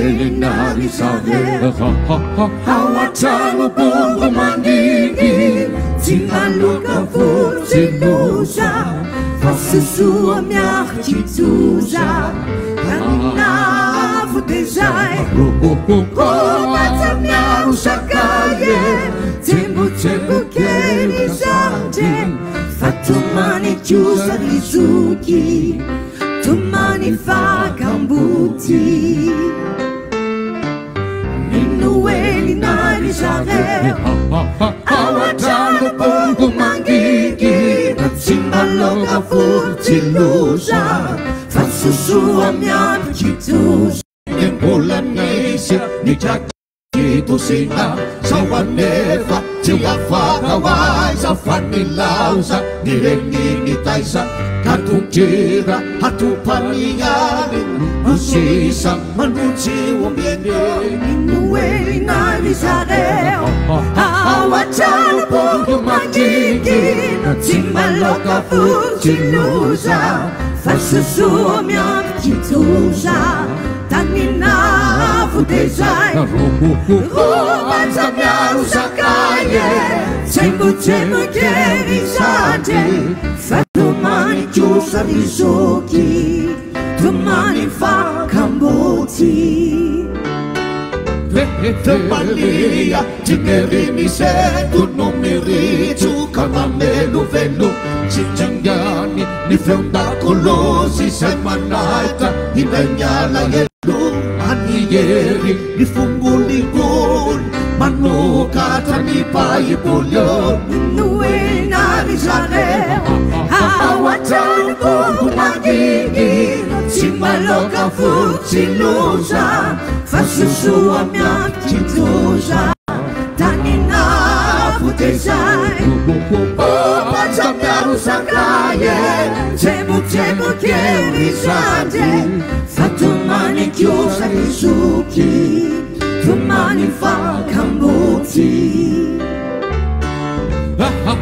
Israel hawatano bongo mandingi Timaluka furtiluja Fasusua miarchituja Kanina futejai Kobata miaru shakaye Tembu keri jardin Fatumani chusa rizuki Tumani fakambuti Inueli na Israel Awatano bongo mangigi Timbaloka furtiluja Fasusua miarchituja Nembolanisya ni Itu sina sa wanefa Tiga fakawai sa fanilausa Nirengi taisa Katutira hatu paniyarin Usisa manuchi wamiene Inueli na Israel Awatano bongo magigi Timaloka furtiluza Fasusua miarchituza Tanina futejai Robata miaru sakaye Tembu keri jardin Fatumani chusa rizuki Tumani fakambuti Temalia Tinerini setu numiritu Kamamelu velu Cicangani Ni feunda kolosi Semanaita Ibenyala yelu Aniyeri Ni fungulikun Manukata ni paipulyon Inueli na Israel Awatan bongo magigi Timaloka furtiluja Fasusua miarchituja Tanina futejai Obata miaru sakaye Tembu keri jardin Fatumani chusa rizuki Tumani fakambuti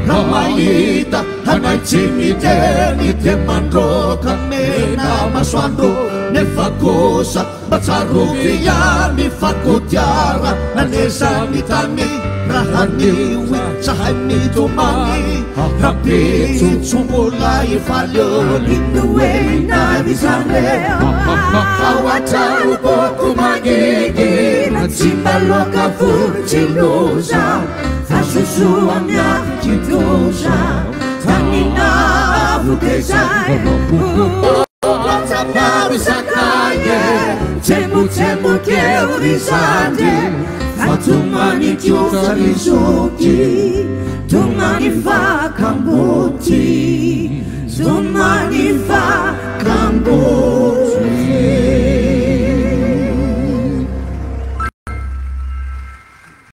Namaita Hanaitimite Nitemandroka Nena maswando Nefakosa Bataruvia Nifakutiara Nanesa nitani Rahaniwi Sahani tumani Rapitu Tumula ifalyo Inueli na Israel Awatano bongo magigi Timbaloka furtiluza Fasusua miarchituja Tanina futejai Obata miaru sakaye Tembu keri jardin Fatumani chusa rizuki Tumani fakambuti